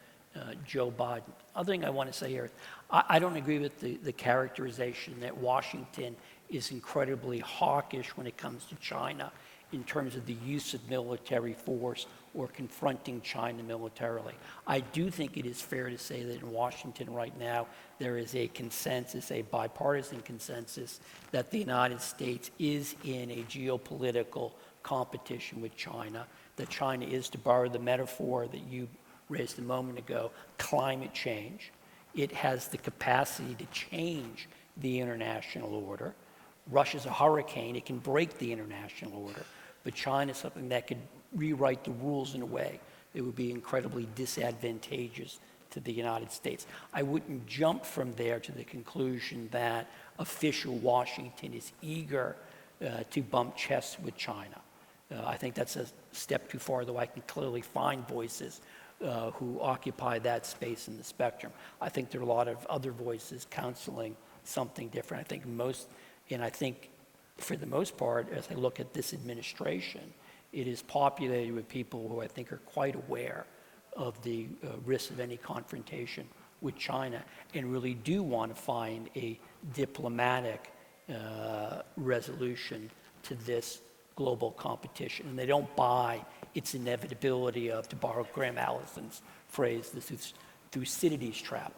Joe Biden. Other thing I want to say here, I don't agree with the characterization that Washington is incredibly hawkish when it comes to China in terms of the use of military force or confronting China militarily. I do think it is fair to say that in Washington right now, there is a consensus, a bipartisan consensus, that the United States is in a geopolitical competition with China, that China is, to borrow the metaphor that you raised a moment ago, climate change. It has the capacity to change the international order. Russia's a hurricane, it can break the international order, but China is something that could rewrite the rules in a way that would be incredibly disadvantageous to the United States. I wouldn't jump from there to the conclusion that official Washington is eager to bump chests with China. I think that's a step too far, though I can clearly find voices who occupy that space in the spectrum. I think there are a lot of other voices counseling something different. I think for the most part, as I look at this administration, it is populated with people who I think are quite aware of the risk of any confrontation with China and really do want to find a diplomatic resolution to this global competition. And they don't buy its inevitability of, to borrow Graham Allison's phrase, the Thucydides trap.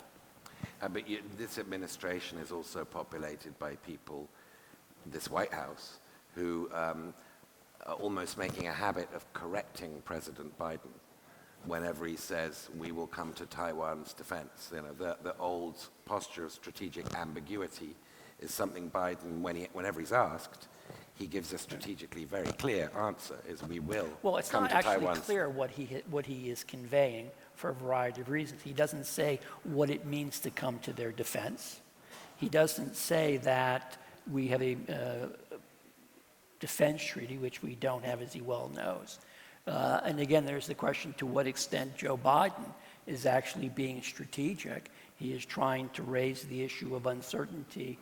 But this administration is also populated by people, this White House, who are almost making a habit of correcting President Biden whenever he says, we will come to Taiwan's defense. You know, the old posture of strategic ambiguity is something Biden, whenever he's asked, he gives a strategically very clear answer, is we will Well, it's come not to actually Taiwan's. clear what he is conveying for a variety of reasons. He doesn't say what it means to come to their defense. He doesn't say that we have a defense treaty, which we don't have, as he well knows. And again, there's the question to what extent Joe Biden is actually being strategic. He is trying to raise the issue of uncertainty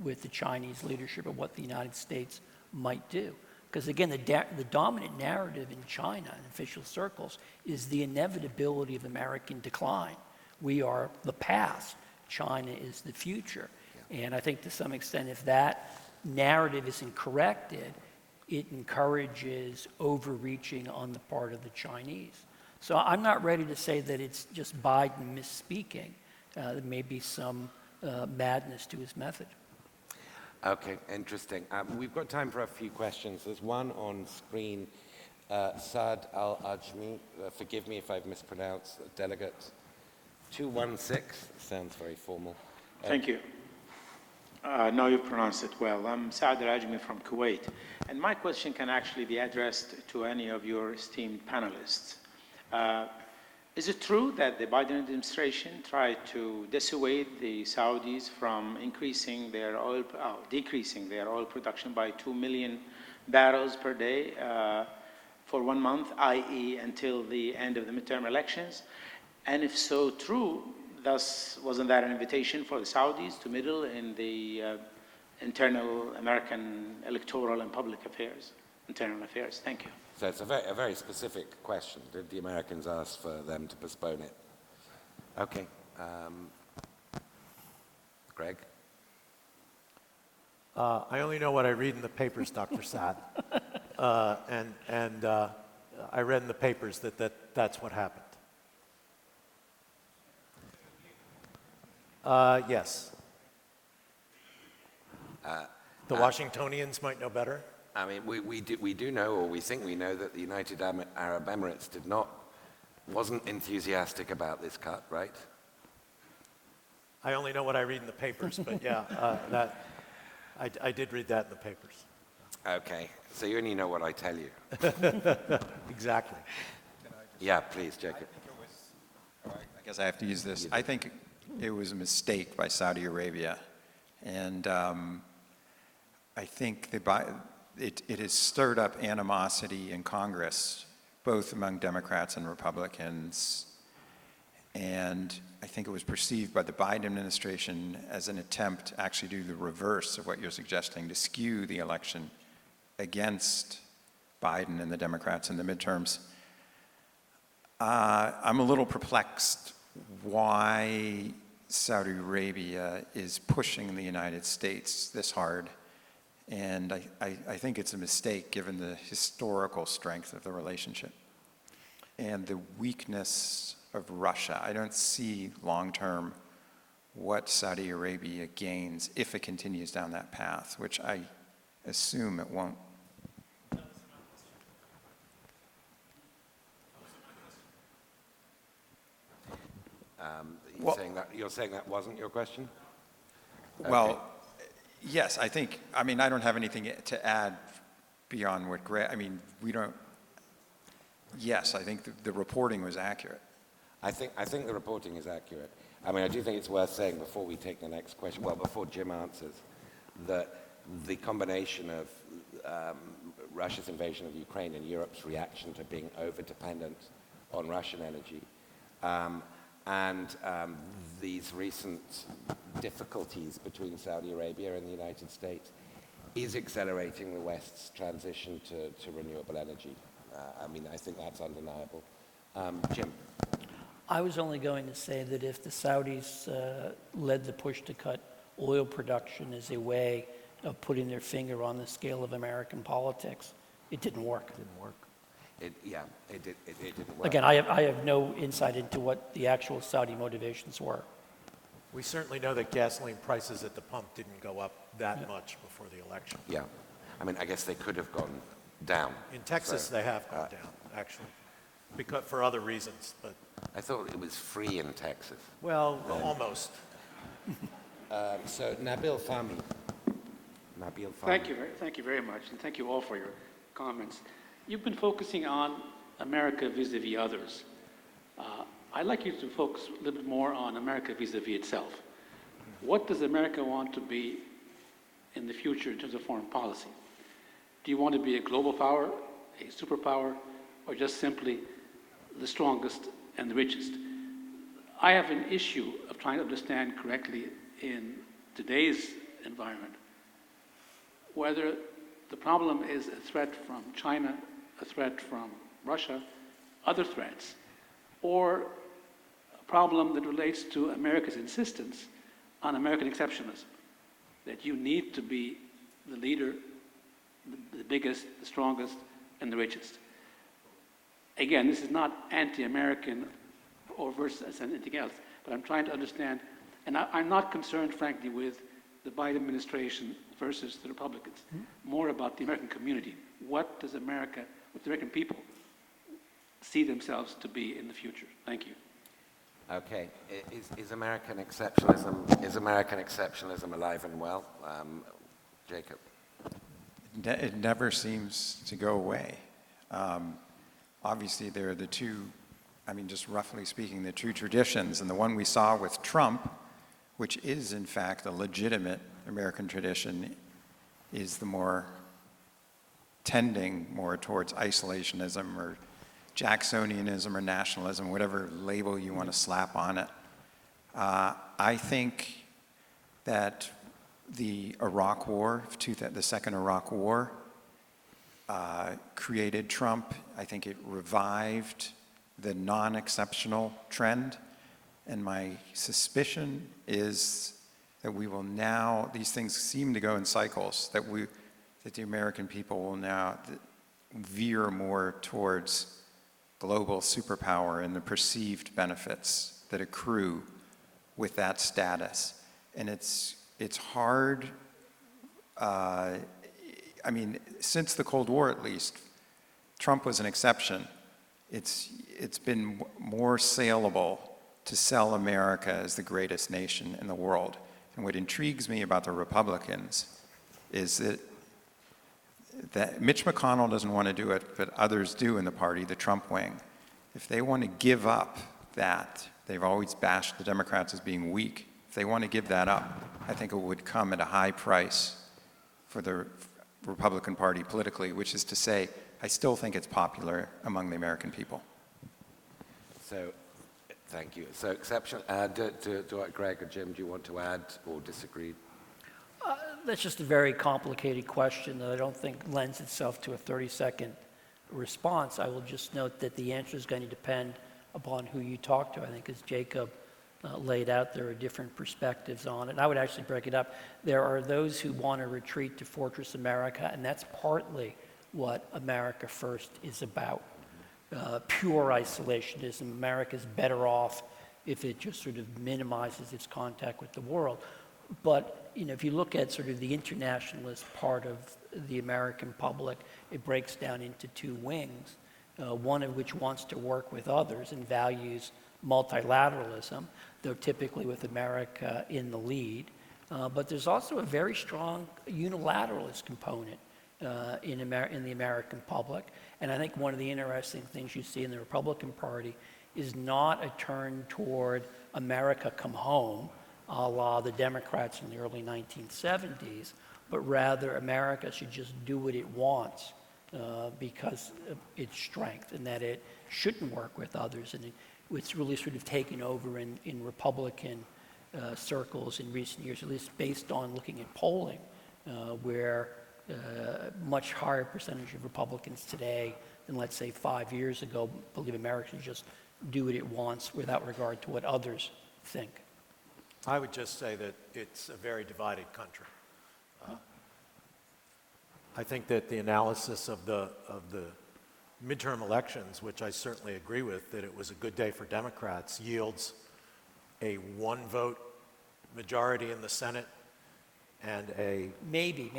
with the Chinese leadership of what the United States might do. Because again, the dominant narrative in China in official circles is the inevitability of American decline. We are the past. China is the future. Yeah. And I think to some extent, if that narrative isn't corrected, it encourages overreaching on the part of the Chinese. So I'm not ready to say that it's just Biden misspeaking. There may be some madness to his method. Okay, interesting. We've got time for a few questions. There's one on screen. Saad Al-Ajmi, forgive me if I've mispronounced, delegate 216, sounds very formal. Thank you. Now you pronounce it well. I'm Saad Al-Ajmi from Kuwait. And my question can actually be addressed to any of your esteemed panelists. Is it true that the Biden administration tried to dissuade the Saudis from decreasing their oil production by 2 million barrels per day for 1 month, i.e. until the end of the midterm elections? And if so true, thus wasn't that an invitation for the Saudis to meddle in the internal American electoral and public affairs, internal affairs? Thank you. So it's a very specific question. Did the Americans ask for them to postpone it? Okay. Greg? I only know what I read in the papers, Dr. Saad. And I read in the papers that's what happened. Yes. The Washingtonians might know better. I mean, we do know, or we think we know, that the United Arab Emirates wasn't enthusiastic about this cut, right? I only know what I read in the papers, but yeah, I did read that in the papers. Okay, so you only know what I tell you. Exactly. Yeah, please, Jacob. I guess I have to use this. I think it was a mistake by Saudi Arabia, and I think it has stirred up animosity in Congress, both among Democrats and Republicans, and I think it was perceived by the Biden administration as an attempt to actually do the reverse of what you're suggesting, to skew the election against Biden and the Democrats in the midterms. I'm a little perplexed why Saudi Arabia is pushing the United States this hard. And I think it's a mistake given the historical strength of the relationship and the weakness of Russia. I don't see long-term what Saudi Arabia gains if it continues down that path, which I assume it won't. You're saying that wasn't your question? Well, Okay. yes, I don't have anything to add beyond what Greg, yes, I think the reporting was accurate. I think the reporting is accurate. I mean, I do think it's worth saying before we take the next question, well, before Jim answers, that the combination of Russia's invasion of Ukraine and Europe's reaction to being over-dependent on Russian energy, and these recent difficulties between Saudi Arabia and the United States is accelerating the West's transition to renewable energy. I mean, I think that's undeniable. Jim? I was only going to say that if the Saudis led the push to cut oil production as a way of putting their finger on the scale of American politics, it didn't work. Didn't work. It didn't work. Again, I have no insight into what the actual Saudi motivations were. We certainly know that gasoline prices at the pump didn't go up that much before the election. Yeah. I mean, I guess they could have gone down. In Texas, So, they have gone down, actually, because for other reasons, but, I thought it was free in Texas. well, almost. So Nabil Fahmy. Nabil Fahmy. Thank you very much, and thank you all for your comments. You've been focusing on America vis-a-vis others. I'd like you to focus a little bit more on America vis-a-vis itself. What does America want to be in the future in terms of foreign policy? Do you want to be a global power, a superpower, or just simply the strongest and the richest? I have an issue of trying to understand correctly in today's environment whether the problem is a threat from China, a threat from Russia, other threats, or a problem that relates to America's insistence on American exceptionalism, that you need to be the leader, the biggest, the strongest, and the richest. Again, this is not anti-American or versus anything else, but I'm trying to understand, and I'm not concerned, frankly, with the Biden administration versus the Republicans, more about the American community. What does America, what the American people see themselves to be in the future? Thank you. Okay. Is American exceptionalism alive and well? Jacob? It never seems to go away. Obviously, there are the two, I mean, just roughly speaking, the two traditions. And the one we saw with Trump, which is in fact a legitimate American tradition, is the more tending more towards isolationism or Jacksonianism or nationalism, whatever label you want to slap on it. I think that the Iraq War, the second Iraq War, created Trump. I think it revived the non-exceptional trend. And my suspicion is that we will now, these things seem to go in cycles, that the American people will now veer more towards global superpower and the perceived benefits that accrue with that status. And it's hard, I mean, since the Cold War at least, Trump was an exception. It's been more saleable to sell America as the greatest nation in the world. And what intrigues me about the Republicans is that Mitch McConnell doesn't want to do it, but others do in the party, the Trump wing. If they want to give up that, they've always bashed the Democrats as being weak. If they want to give that up, I think it would come at a high price for the Republican Party politically, which is to say, I still think it's popular among the American people. So, thank you. So, Greg or Jim, do you want to add or disagree? That's just a very complicated question that I don't think lends itself to a 30-second response. I will just note that the answer is going to depend upon who you talk to. I think as Jacob laid out, there are different perspectives on it. I would actually break it up. There are those who want to retreat to Fortress America, and that's partly what America First is about. Pure isolationism. America's better off if it just sort of minimizes its contact with the world. But if you look at sort of the internationalist part of the American public, it breaks down into two wings, one of which wants to work with others and values multilateralism, though typically with America in the lead. But there's also a very strong unilateralist component in the American public. And I think one of the interesting things you see in the Republican Party is not a turn toward America come home, a la the Democrats in the early 1970s, but rather America should just do what it wants because of its strength, and that it shouldn't work with others. And it's really sort of taken over in Republican circles in recent years, at least based on looking at polling, where much higher percentage of Republicans today than, let's say, 5 years ago believe America should just do what it wants without regard to what others think. I would just say that it's a very divided country. I think that the analysis of the midterm elections, which I certainly agree with, that it was a good day for Democrats, yields a one-vote majority in the Senate and a Maybe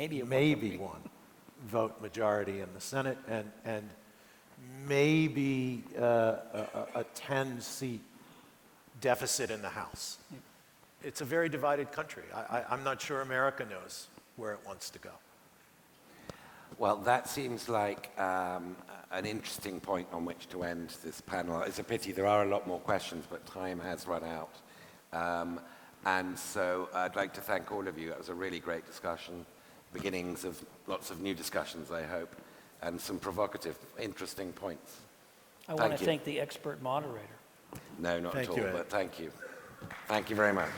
one-vote majority in the Senate, and maybe a 10-seat deficit in the House. It's a very divided country. I'm not sure America knows where it wants to go. Well, that seems like an interesting point on which to end this panel. It's a pity there are a lot more questions, but time has run out. And so I'd like to thank all of you. It was a really great discussion, beginnings of lots of new discussions, I hope, and some provocative, interesting points. I want to thank the expert moderator. No, not Thank at all, you, Ed. but thank you. Thank you very much.